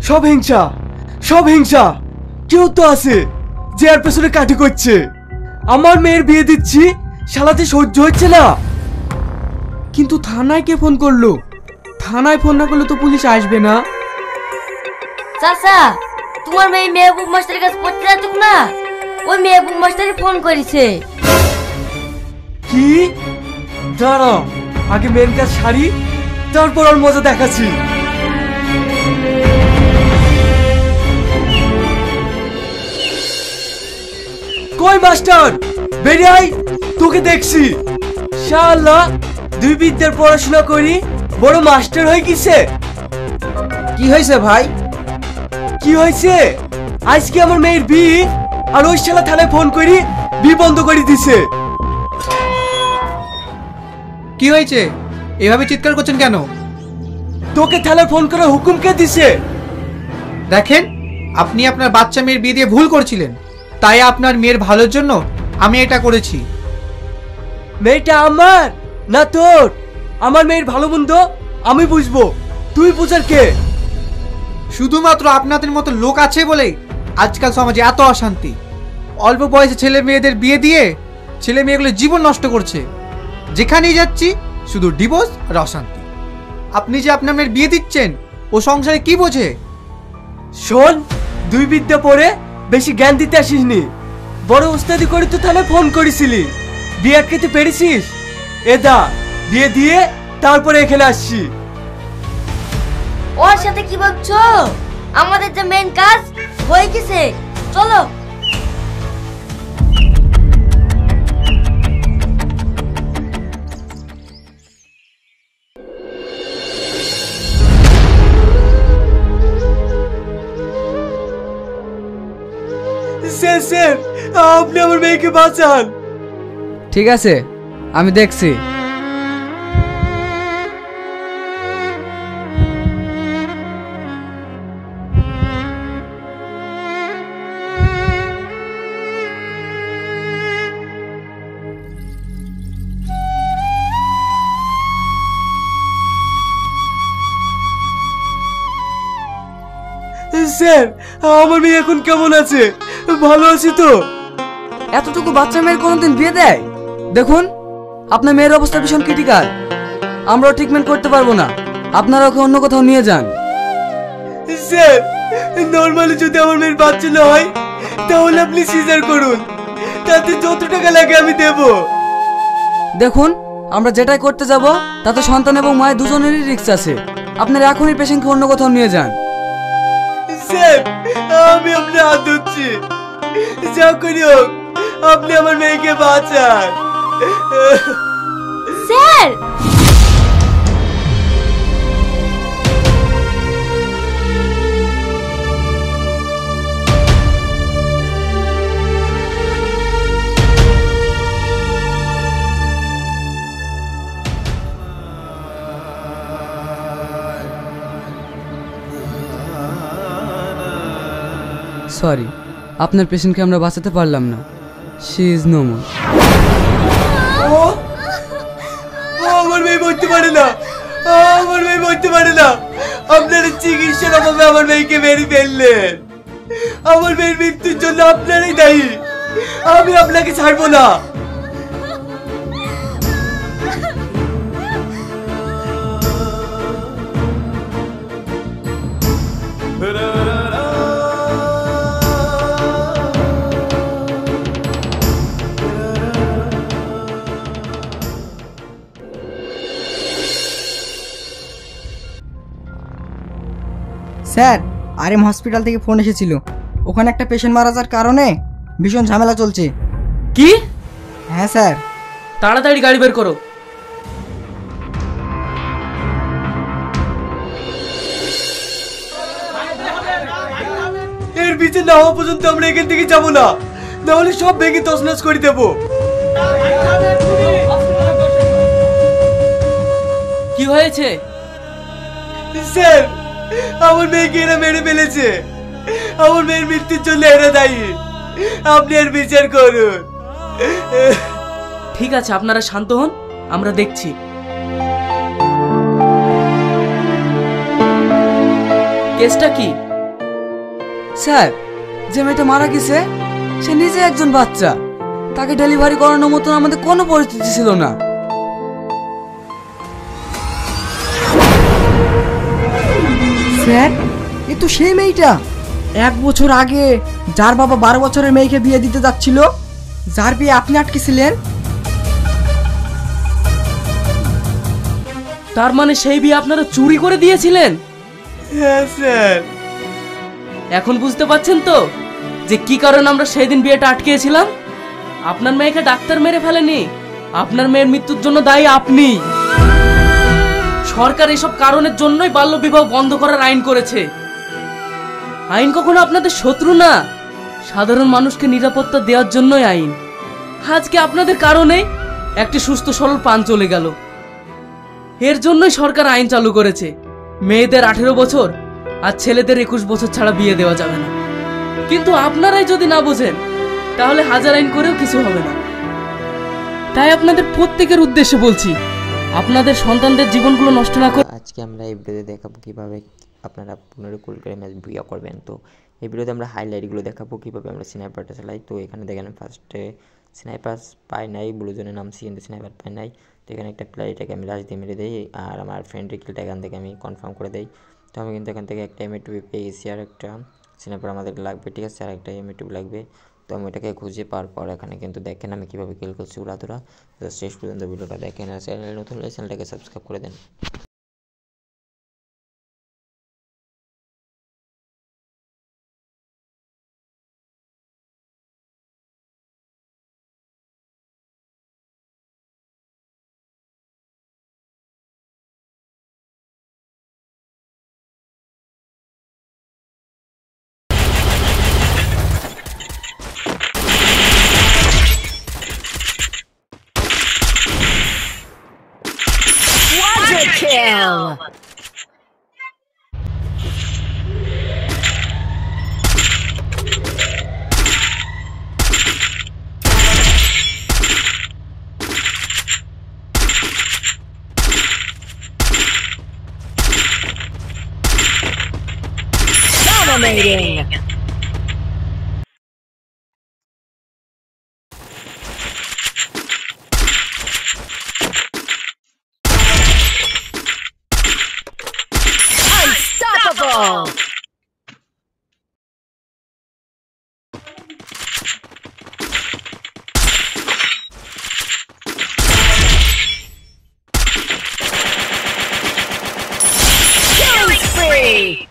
সব হিংসা, সব হিংসা। কেউ তো আছে যে আর পেছনে কাটি করছে। আমার মেয়ের বিয়ে দিচ্ছি, শালাতে সহ্য হচ্ছে না। কিন্তু থানায় কে ফোন করলো? থানায় ফোন না করলে তো পুলিশ আসবে না। চাচা, তোমার মেয়ে মেহবুব মাস্টারের কাছে পড়তে যাচ্ছ না? ওই মেহবুব মাস্টারই ফোন করেছে। কি? দাঁড়াও, আগে মেয়ের কাজ সারি, তারপর আর মজা দেখাচ্ছি। কই মাস্টার, বেরিয়ে আয়, তোকে দেখছি। শালা দুই বিদ্যার পড়াশোনা করি বড় মাস্টার হয়ে গেছে। কি হয়েছে ভাই? কি হয়েছে? আজকে আমার মেয়ের বিয়ে, আর ওই শালা থানায় ফোন করি বিয়ে বন্ধ করে দিছে। কি হয়েছে? এভাবে চিৎকার করছেন কেন? তোকে থানায় ফোন করার হুকুম কে দিছে? দেখেন, আপনি আপনার বাচ্চা মেয়ের বিয়ে দিয়ে ভুল করছিলেন, তাই আপনার মেয়ের ভালোর জন্য আমি এটা করেছি। মেয়েটা আমার না তোর? আমার মেয়ের ভালো মন্দ আমি বুঝবো, তুই বুঝার কে? শুধুমাত্র আপনাদের মতো লোক আছে বলেই আজকাল সমাজে এত অশান্তি। অল্প বয়সে ছেলে মেয়েদের বিয়ে দিয়ে ছেলে মেয়েগুলো জীবন নষ্ট করছে। যেখানেই যাচ্ছি শুধু ডিভোর্স আর অশান্তি। আপনি যে আপনার মেয়ের বিয়ে দিচ্ছেন, ও সংসারে কি বোঝে? শোন, দুই বিদ্যা পড়ে বেশি জ্ঞান দিতে আসিসনি। বড় ওস্তাদি করে তো থানায় ফোন করেছিলি, বিয়ে আটকাতে পেরেছিস? এদা বিয়ে দিয়ে তারপরে এখানে আসছি। ওর সাথে কি বলছো? আমাদের যে মেন কাজ হয়ে গেছে, চলো। স্যার, স্যার, আপনি আমার মেয়েকে বাঁচান। ঠিক আছে, আমি দেখছি। স্যার, আমার মেয়ে এখন কেমন আছে? ভালো আছে তো? এতটুকু বাচ্চা মেয়ের কোনোদিন বিয়ে দেয়? দেখুন, আপনার মেয়ের অবস্থা ভীষণ ক্রিটিক্যাল। আমরাও ট্রিটমেন্ট করতে পারবো না, আপনারা ওকে অন্য কোথাও নিয়ে যান। স্যার, নরমালি যদি আমার মেয়ের বাচ্চা না হয় তাহলে আপনি সিজার করুন, তাতে যত টাকা লাগে আমি দেব। দেখুন, আমরা যেটাই করতে যাব তাতে সন্তান এবং মায়ের দুজনেরই রিস্ক আছে। আপনারা এখনই পেশেন্টকে অন্য কোথাও নিয়ে যান। স্যার, আমি আপনার হাত ধরছি, যা করি হোক আপনি আমার মেয়েকে বাঁচান। স্যার, সরি, আপনার পেশেন্টকে আমরা বাঁচাতে পারলাম না। She is no more. ও আমার মেয়ে বলতে পারে না, আমার মেয়ে বলতে পারে না। আপনারা চিকিৎসার অভাবে আমার মেয়েকে মেরে ফেললেন। আমার মেয়ের মৃত্যুর জন্য আপনারাই দায়ী। আমি আপনাকে ছাড়বো না। স্যার, আরএম হসপিটাল থেকে ফোন এসেছিল। ওখানে একটা পেশেন্ট মারা যাওয়ার কারণে ভীষণ ঝামেলা চলছে। কি? হ্যাঁ স্যার। তাড়াতাড়ি গাড়ি বের করো। এর বিচার না হওয়া পর্যন্ত আমরা এখান থেকে যাবো না, নাহলে সব ভেঙে তছনছ করে দেবো। কি হয়েছে? স্যার, আমার মেয়েকে এরা মেরে ফেলেছে। আমার মেয়ের মৃত্যুর জন্য এরা দায়ী। আপনি এর বিচার করুন। ঠিক আছে, আপনারা শান্ত হন, আমরা দেখছি। কেসটা কি? স্যার, যে মেয়েটা মারা গেছে সে নিজে একজন বাচ্চা, তাকে ডেলিভারি করানোর মতন আমাদের কোনো পরিস্থিতি ছিল না। স্যার, এ তো সেই মেয়েটা 1 বছর আগে যার বাবা 12 বছরের মেয়েকে বিয়ে দিতে যাচ্ছিল, যার বিয়ে আপনি আটকেছিলেন। তার মানে সেই বিয়ে আপনারা চুরি করে দিয়েছিলেন? হ্যাঁ স্যার। এখন বুঝতে পারছেন তো যে কি কারণে আমরা সেই দিন বিয়েটা আটকেছিলাম? আপনার মেয়েকে ডাক্তার মেরে ফেলেনি, আপনার মেয়ের মৃত্যুর জন্য দায়ী আপনি। সরকার এসব কারণের জন্যই বাল্যবিবাহ বন্ধ করার আইন করেছে। আইন কখনো আপনাদের শত্রু না, সাধারণ মানুষকে নিরাপত্তা দেওয়ার জন্যই আইন। আজকে আপনাদের কারণে একটি সুস্থ সরল প্রাণ চলে গেল। এর জন্যই সরকার আইন চালু করেছে, মেয়েদের 18 বছর আর ছেলেদের 21 বছর ছাড়া বিয়ে দেওয়া যাবে না। কিন্তু আপনারাই যদি না বোঝেন তাহলে হাজার আইন করেও কিছু হবে না। তাই আপনাদের প্রত্যেকের উদ্দেশ্যে বলছি, আপনাদের সন্তানদের জীবনগুলো নষ্ট না করে আজকে আমরা এই ভিডিওতে দেখাবো কিভাবে আপনারা 15 কুল করে ম্যাচ বিয়ে করবেন। তো এই ভিডিওতে আমরা হাইলাইটগুলো দেখাবো কিভাবে আমরা স্নাইপারটা চালাই। তো এখানে দেখেন ফার্স্টে স্নাইপার পায় নাই, ব্লু জোনে নামছি কিন্তু স্নাইপার পায় নাই। তো এখানে একটা প্লেয়ারটাকে আমি লাশ দিয়ে মেরে দিই আর আমার ফ্রেন্ডের কিলটা এখান থেকে আমি কনফার্ম করে দিই। তো আমি কিন্তু এখান থেকে একটা M2 পেয়ে গেছি আর একটা স্নাইপার আমাদের লাগবে, ঠিক আছে, আর একটা M2 লাগবে। তো আমি ওটাকে খুঁজে পাওয়ার পর এখানে কিন্তু দেখেন আমি কীভাবে কিল করছি উড়াধুরা। তো শেষ পর্যন্ত ভিডিওটা দেখেন আর চ্যানেল নতুন হলে চ্যানেলটাকে সাবস্ক্রাইব করে দেন। Kill! Dominating! Unstoppable! Killing spree!